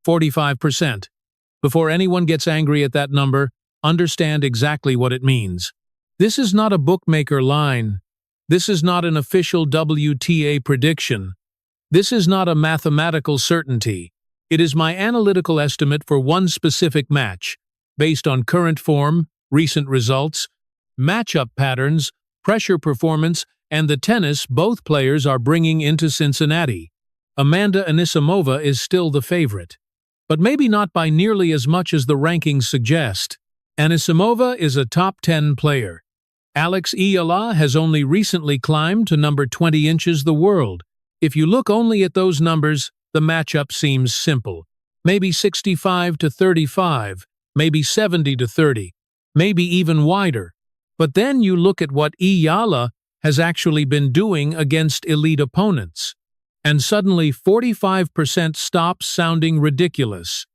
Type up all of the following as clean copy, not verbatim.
45%. Before anyone gets angry at that number, understand exactly what it means. This is not a bookmaker line. This is not an official WTA prediction. This is not a mathematical certainty. It is my analytical estimate for one specific match, based on current form, recent results, matchup patterns, pressure performance, and the tennis both players are bringing into Cincinnati. Amanda Anisimova is still the favorite, but maybe not by nearly as much as the rankings suggest. Anisimova is a top 10 player. Alex Eala has only recently climbed to number 20 inches the world. If you look only at those numbers, the matchup seems simple. Maybe 65-35, maybe 70-30, maybe even wider. But then you look at what Eala has actually been doing against elite opponents, and suddenly 45% stops sounding ridiculous.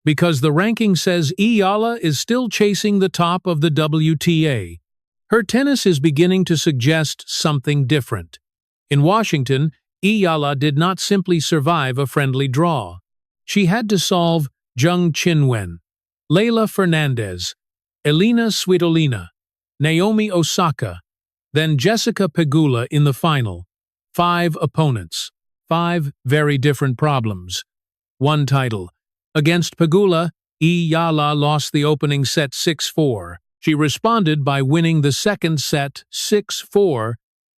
Because the ranking says Eala is still chasing the top of the WTA. Her tennis is beginning to suggest something different. In Washington, Eala did not simply survive a friendly draw. She had to solve Zheng Qinwen, Leylah Fernandez, Elina Svitolina, Naomi Osaka, then Jessica Pegula in the final. 5 opponents. 5 very different problems. 1 title. Against Pegula, Eala lost the opening set 6-4. She responded by winning the second set 6-4,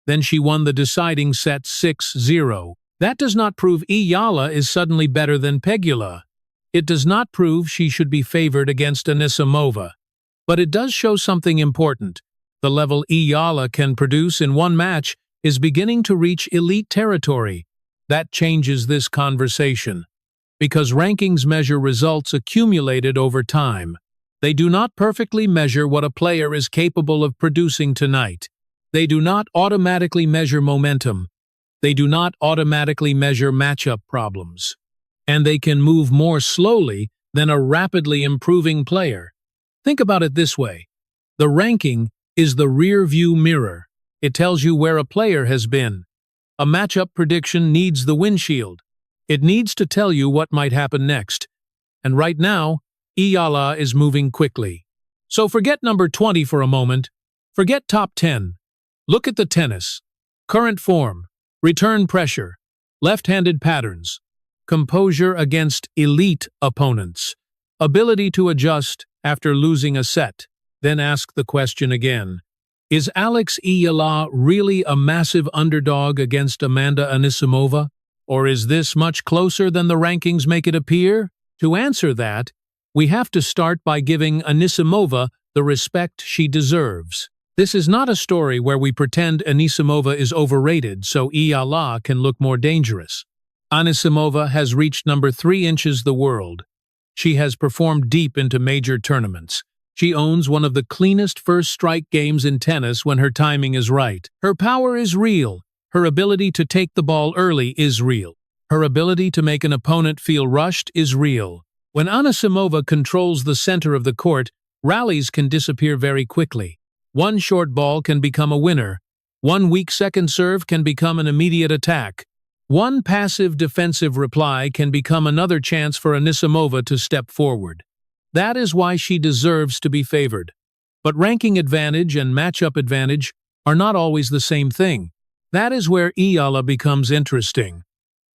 then she won the deciding set 6-0. That does not prove Eala is suddenly better than Pegula. It does not prove she should be favored against Anisimova. But it does show something important. The level Eala can produce in one match is beginning to reach elite territory. That changes this conversation. Because rankings measure results accumulated over time. They do not perfectly measure what a player is capable of producing tonight. They do not automatically measure momentum. They do not automatically measure matchup problems. And they can move more slowly than a rapidly improving player. Think about it this way. The ranking is the rear-view mirror. It tells you where a player has been. A matchup prediction needs the windshield. It needs to tell you what might happen next. And right now, Eala is moving quickly. So forget number 20 for a moment. Forget top 10. Look at the tennis. Current form, return pressure, left-handed patterns, composure against elite opponents, ability to adjust after losing a set. Then ask the question again. Is Alex Eala really a massive underdog against Amanda Anisimova? Or is this much closer than the rankings make it appear? To answer that, we have to start by giving Anisimova the respect she deserves. This is not a story where we pretend Anisimova is overrated so Eala can look more dangerous. Anisimova has reached number 3 inches the world. She has performed deep into major tournaments. She owns one of the cleanest first strike games in tennis when her timing is right. Her power is real. Her ability to take the ball early is real. Her ability to make an opponent feel rushed is real. When Anisimova controls the center of the court, rallies can disappear very quickly. One short ball can become a winner. One weak second serve can become an immediate attack. One passive defensive reply can become another chance for Anisimova to step forward. That is why she deserves to be favored. But ranking advantage and matchup advantage are not always the same thing. That is where Eala becomes interesting.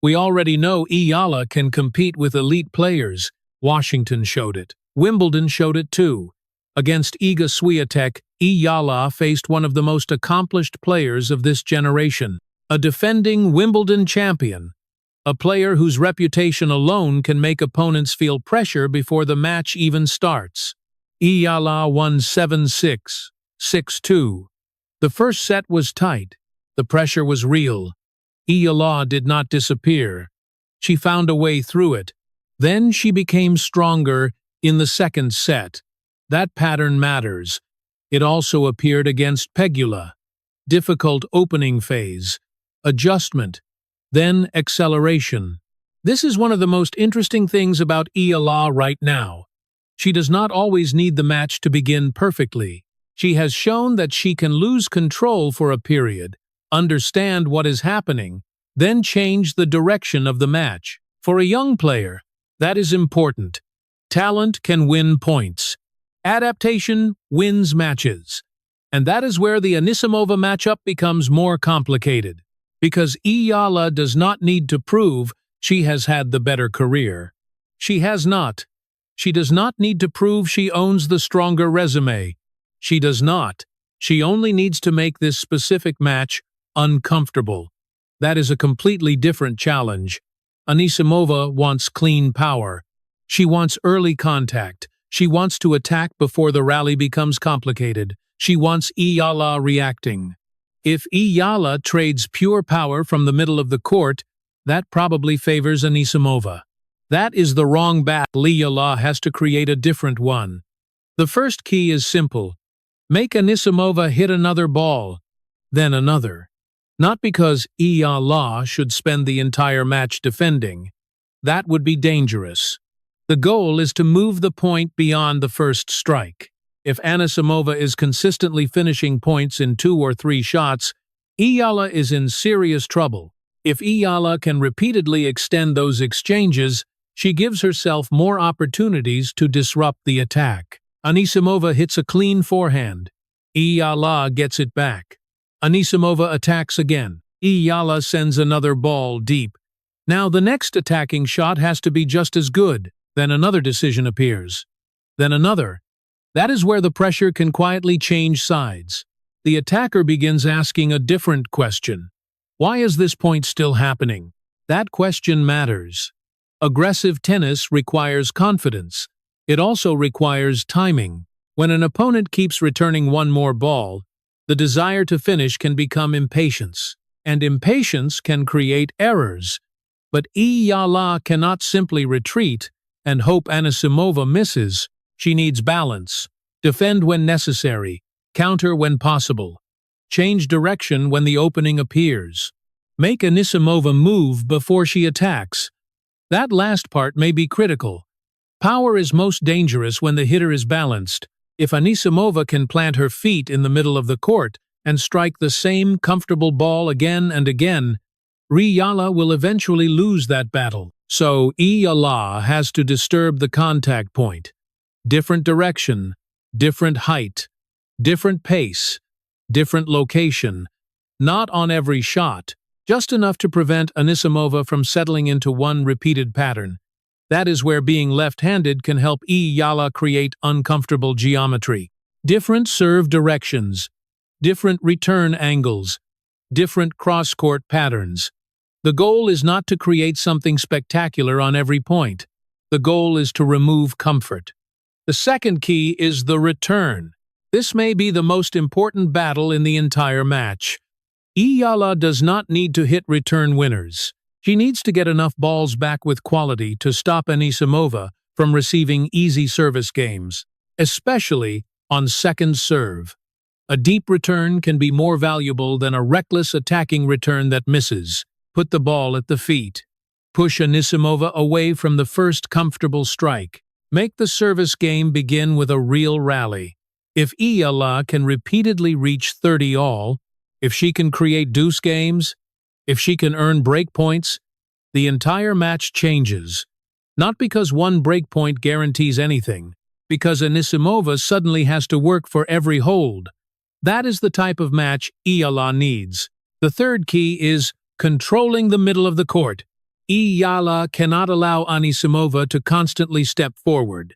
We already know Eala can compete with elite players. Washington showed it. Wimbledon showed it too. Against Iga Swiatek, Eala faced one of the most accomplished players of this generation, a defending Wimbledon champion, a player whose reputation alone can make opponents feel pressure before the match even starts. Eala won 7-6, 6-2. The first set was tight. The pressure was real. Eala did not disappear. She found a way through it. Then she became stronger in the second set. That pattern matters. It also appeared against Pegula. Difficult opening phase, adjustment, then acceleration. This is one of the most interesting things about Eala right now. She does not always need the match to begin perfectly. She has shown that she can lose control for a period, understand what is happening, then change the direction of the match. For a young player, That is important. Talent can win points. Adaptation wins matches. And that is where the Anisimova matchup becomes more complicated, because Eala does not need to prove she has had the better career. She has not. She does not need to prove she owns the stronger resume. She does not. She only needs to make this specific match uncomfortable. That is a completely different challenge. Anisimova wants clean power. She wants early contact. She wants to attack before the rally becomes complicated. She wants Eala reacting. If Eala trades pure power from the middle of the court, that probably favors Anisimova. That is the wrong battle. Eala has to create a different one. The first key is simple. Make Anisimova hit another ball, then another. Not because Eala should spend the entire match defending. That would be dangerous. The goal is to move the point beyond the first strike. If Anisimova is consistently finishing points in 2 or 3 shots, Eala is in serious trouble. If Eala can repeatedly extend those exchanges, she gives herself more opportunities to disrupt the attack. Anisimova hits a clean forehand. Eala gets it back. Anisimova attacks again. Eala sends another ball deep. Now the next attacking shot has to be just as good. Then another decision appears. Then another. That is where the pressure can quietly change sides. The attacker begins asking a different question. Why is this point still happening? That question matters. Aggressive tennis requires confidence. It also requires timing. When an opponent keeps returning one more ball, the desire to finish can become impatience. And impatience can create errors. But Eala cannot simply retreat and hope Anisimova misses. She needs balance. Defend when necessary. Counter when possible. Change direction when the opening appears. Make Anisimova move before she attacks. That last part may be critical. Power is most dangerous when the hitter is balanced. If Anisimova can plant her feet in the middle of the court and strike the same comfortable ball again and again, Eala will eventually lose that battle. So Eala has to disturb the contact point. Different direction, different height, different pace, different location. Not on every shot, just enough to prevent Anisimova from settling into one repeated pattern. That is where being left-handed can help Eala create uncomfortable geometry. Different serve directions, different return angles, different cross-court patterns. The goal is not to create something spectacular on every point. The goal is to remove comfort. The second key is the return. This may be the most important battle in the entire match. Eala does not need to hit return winners. She needs to get enough balls back with quality to stop Anisimova from receiving easy service games, especially on second serve. A deep return can be more valuable than a reckless attacking return that misses. Put the ball at the feet. Push Anisimova away from the first comfortable strike. Make the service game begin with a real rally. If Eala can repeatedly reach 30 all, if she can create deuce games, if she can earn break points, the entire match changes. Not because one break point guarantees anything, because Anisimova suddenly has to work for every hold. That is the type of match Eala needs. The third key is controlling the middle of the court. Eala cannot allow Anisimova to constantly step forward.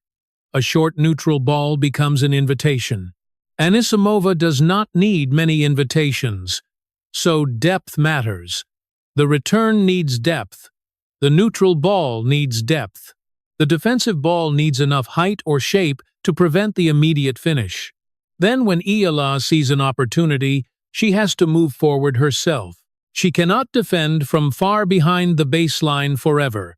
A short neutral ball becomes an invitation. Anisimova does not need many invitations, so depth matters. The return needs depth. The neutral ball needs depth. The defensive ball needs enough height or shape to prevent the immediate finish. Then when Eala sees an opportunity, she has to move forward herself. She cannot defend from far behind the baseline forever.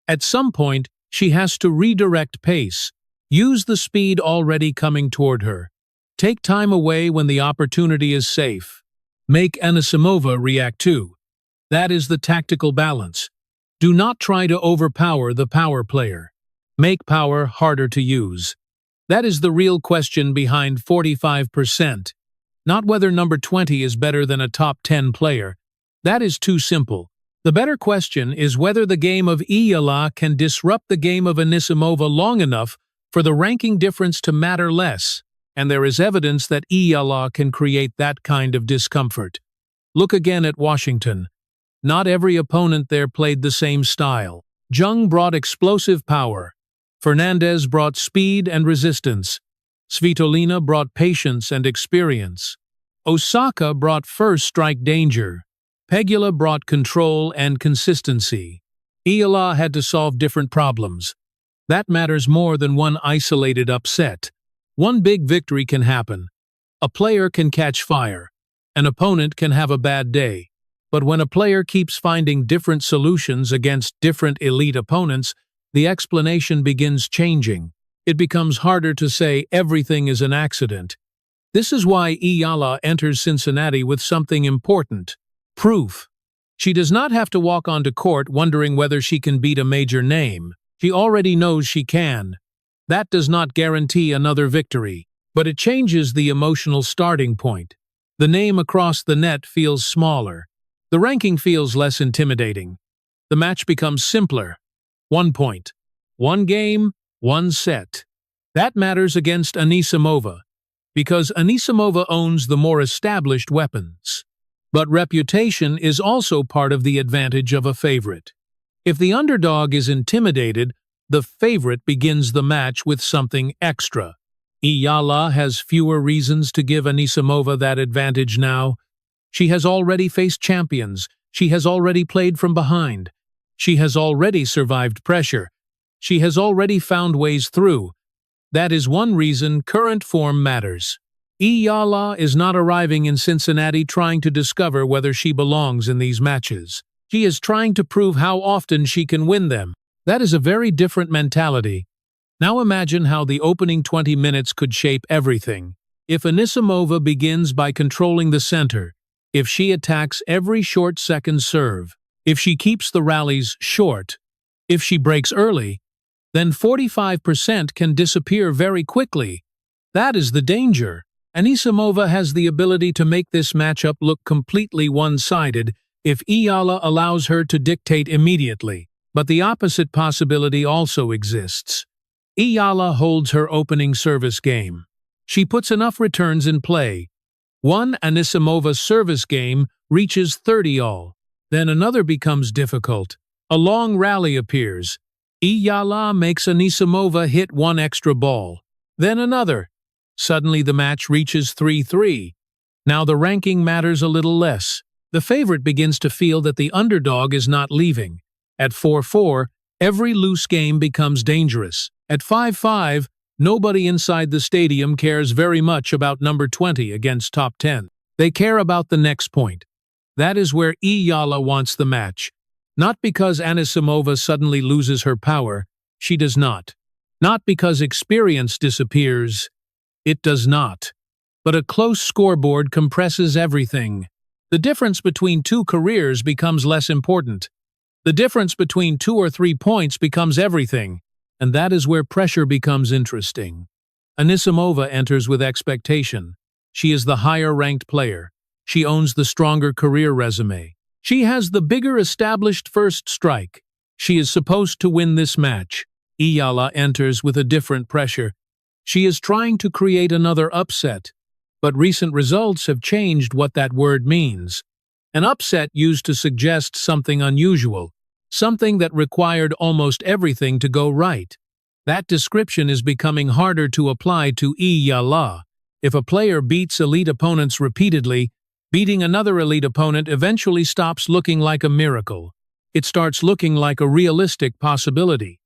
At some point, she has to redirect pace. Use the speed already coming toward her. Take time away when the opportunity is safe. Make Anisimova react too. That is the tactical balance. Do not try to overpower the power player. Make power harder to use. That is the real question behind 45%. Not whether number 20 is better than a top 10 player. That is too simple. The better question is whether the game of Eala can disrupt the game of Anisimova long enough for the ranking difference to matter less, and there is evidence that Eala can create that kind of discomfort. Look again at Washington. Not every opponent there played the same style. Jung brought explosive power. Fernandez brought speed and resistance. Svitolina brought patience and experience. Osaka brought first strike danger. Pegula brought control and consistency. Eala had to solve different problems. That matters more than one isolated upset. One big victory can happen. A player can catch fire. An opponent can have a bad day. But when a player keeps finding different solutions against different elite opponents, the explanation begins changing. It becomes harder to say everything is an accident. This is why Eala enters Cincinnati with something important. Proof. She does not have to walk onto court wondering whether she can beat a major name. She already knows she can. That does not guarantee another victory, but it changes the emotional starting point. The name across the net feels smaller. The ranking feels less intimidating. The match becomes simpler. 1 point. 1 game, 1 set. That matters against Anisimova, because Anisimova owns the more established weapons. But reputation is also part of the advantage of a favorite. If the underdog is intimidated, the favorite begins the match with something extra. Eala has fewer reasons to give Anisimova that advantage now. She has already faced champions. She has already played from behind. She has already survived pressure. She has already found ways through. That is one reason current form matters. Eala is not arriving in Cincinnati trying to discover whether she belongs in these matches. She is trying to prove how often she can win them. That is a very different mentality. Now imagine how the opening 20 minutes could shape everything. If Anisimova begins by controlling the center, if she attacks every short second serve, if she keeps the rallies short, if she breaks early, then 45% can disappear very quickly. That is the danger. Anisimova has the ability to make this matchup look completely one-sided if Eala allows her to dictate immediately. But the opposite possibility also exists. Eala holds her opening service game. She puts enough returns in play. One Anisimova service game reaches 30-all. Then another becomes difficult. A long rally appears. Eala makes Anisimova hit one extra ball. Then another. Suddenly the match reaches 3-3. Now the ranking matters a little less. The favorite begins to feel that the underdog is not leaving. At 4-4, every loose game becomes dangerous. At 5-5, nobody inside the stadium cares very much about number 20 against top 10. They care about the next point. That is where Eala wants the match. Not because Anisimova suddenly loses her power. She does not. Not because experience disappears. It does not. But a close scoreboard compresses everything. The difference between 2 careers becomes less important. The difference between 2 or 3 points becomes everything. And that is where pressure becomes interesting. Anisimova enters with expectation. She is the higher-ranked player. She owns the stronger career resume. She has the bigger established first strike. She is supposed to win this match. Eala enters with a different pressure. She is trying to create another upset. But recent results have changed what that word means. An upset used to suggest something unusual, something that required almost everything to go right. That description is becoming harder to apply to Eala. If a player beats elite opponents repeatedly, beating another elite opponent eventually stops looking like a miracle. It starts looking like a realistic possibility.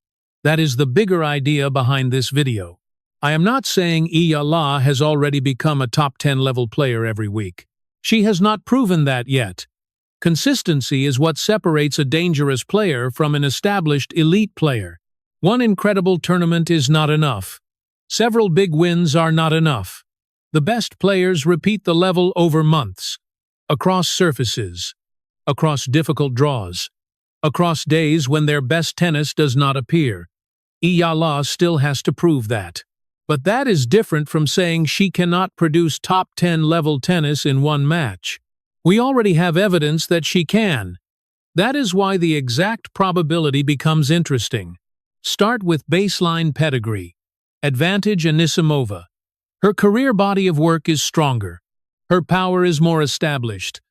That is the bigger idea behind this video. I am not saying Eala has already become a top 10 level player every week. She has not proven that yet. Consistency is what separates a dangerous player from an established elite player. One incredible tournament is not enough. Several big wins are not enough. The best players repeat the level over months, across surfaces, across difficult draws, across days when their best tennis does not appear. Eala still has to prove that. But that is different from saying she cannot produce top 10 level tennis in one match. We already have evidence that she can. That is why the exact probability becomes interesting. Start with baseline pedigree. Advantage Anisimova. Her career body of work is stronger. Her power is more established.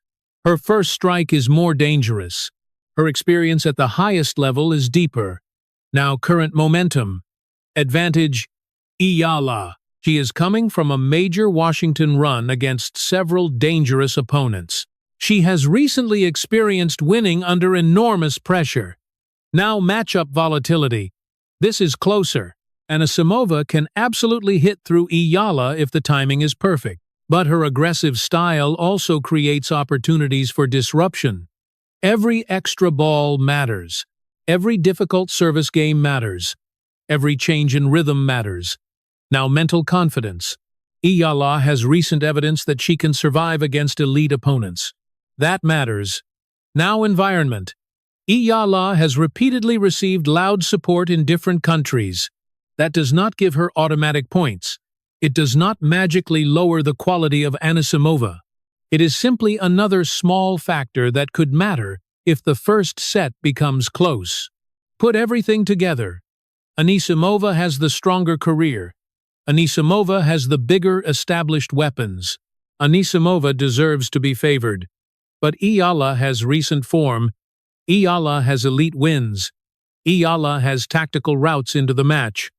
Her first strike is more dangerous. Her experience at the highest level is deeper. Now current momentum. Advantage Eala. She is coming from a major Washington run against several dangerous opponents. She has recently experienced winning under enormous pressure. Now matchup volatility. This is closer. Anisimova can absolutely hit through Eala if the timing is perfect, but her aggressive style also creates opportunities for disruption. Every extra ball matters. Every difficult service game matters. Every change in rhythm matters. Now mental confidence. Eala has recent evidence that she can survive against elite opponents. That matters. Now environment. Eala has repeatedly received loud support in different countries. That does not give her automatic points. It does not magically lower the quality of Anisimova. It is simply another small factor that could matter if the first set becomes close. Put everything together. Anisimova has the stronger career. Anisimova has the bigger established weapons. Anisimova deserves to be favored. But Eala has recent form. Eala has elite wins. Eala has tactical routes into the match.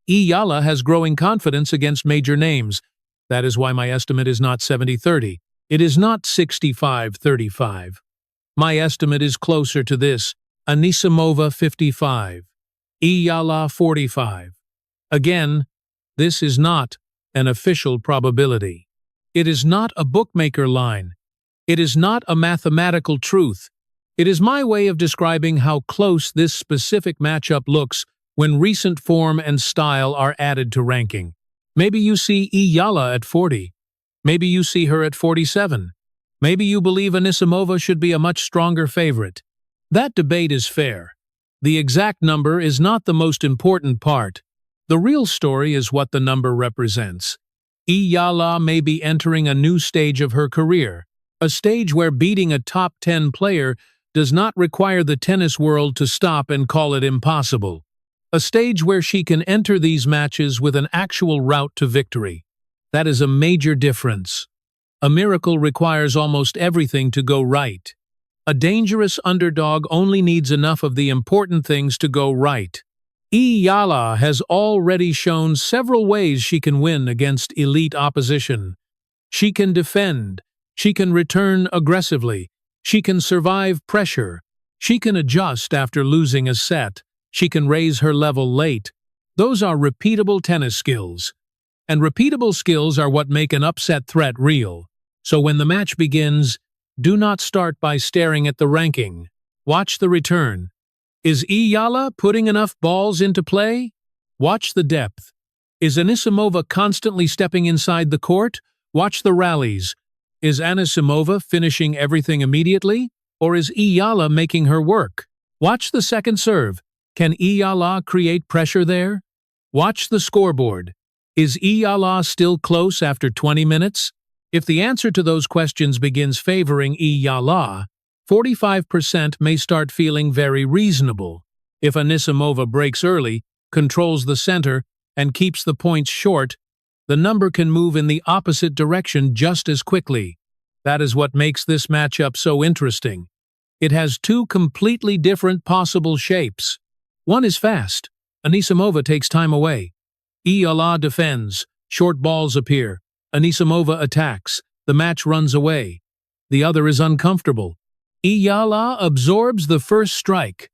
Eala has growing confidence against major names. That is why my estimate is not 70-30. It is not 65-35. My estimate is closer to this: Anisimova 55, Eala 45. Again, this is not an official probability. It is not a bookmaker line. It is not a mathematical truth. It is my way of describing how close this specific matchup looks when recent form and style are added to ranking. Maybe you see Eala at 40. Maybe you see her at 47. Maybe you believe Anisimova should be a much stronger favorite. That debate is fair. The exact number is not the most important part. The real story is what the number represents. Eala may be entering a new stage of her career, a stage where beating a top 10 player does not require the tennis world to stop and call it impossible. A stage where she can enter these matches with an actual route to victory. That is a major difference. A miracle requires almost everything to go right. A dangerous underdog only needs enough of the important things to go right. Eala has already shown several ways she can win against elite opposition. She can defend. She can return aggressively. She can survive pressure. She can adjust after losing a set. She can raise her level late. Those are repeatable tennis skills. And repeatable skills are what make an upset threat real. So when the match begins, do not start by staring at the ranking. Watch the return. Is Eala putting enough balls into play? Watch the depth. Is Anisimova constantly stepping inside the court? Watch the rallies. Is Anisimova finishing everything immediately? Or is Eala making her work? Watch the second serve. Can Eala create pressure there? Watch the scoreboard. Is Eala still close after 20 minutes? If the answer to those questions begins favoring Eala, 45% may start feeling very reasonable. If Anisimova breaks early, controls the center, and keeps the points short, the number can move in the opposite direction just as quickly. That is what makes this matchup so interesting. It has two completely different possible shapes. One is fast. Anisimova takes time away. Eala defends. Short balls appear. Anisimova attacks. The match runs away. The other is uncomfortable. Eala absorbs the first strike.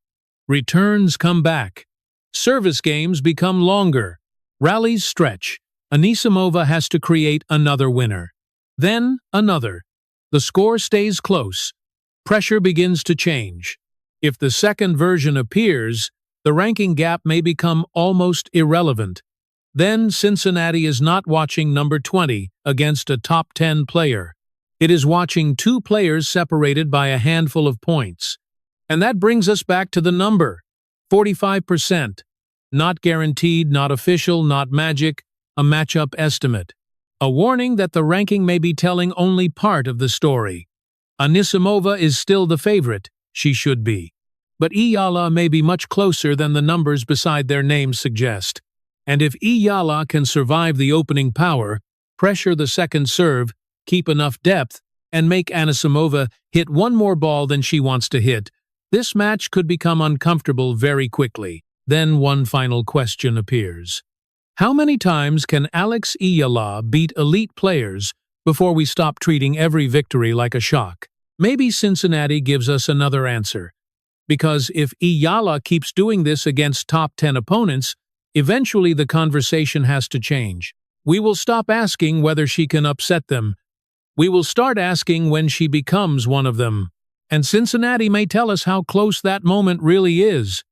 Returns come back. Service games become longer. Rallies stretch. Anisimova has to create another winner. Then another. The score stays close. Pressure begins to change. If the second version appears, the ranking gap may become almost irrelevant. Then Cincinnati is not watching number 20 against a top 10 player. It is watching two players separated by a handful of points. And that brings us back to the number. 45%. Not guaranteed, not official, not magic, a matchup estimate. A warning that the ranking may be telling only part of the story. Anisimova is still the favorite. she should be. But Eala may be much closer than the numbers beside their names suggest. And if Eala can survive the opening power, pressure the second serve, keep enough depth, and make Anisimova hit one more ball than she wants to hit, this match could become uncomfortable very quickly. Then one final question appears. How many times can Alex Eala beat elite players before we stop treating every victory like a shock? Maybe Cincinnati gives us another answer. Because if Eala keeps doing this against top 10 opponents, eventually the conversation has to change. We will stop asking whether she can upset them. We will start asking when she becomes one of them. And Cincinnati may tell us how close that moment really is.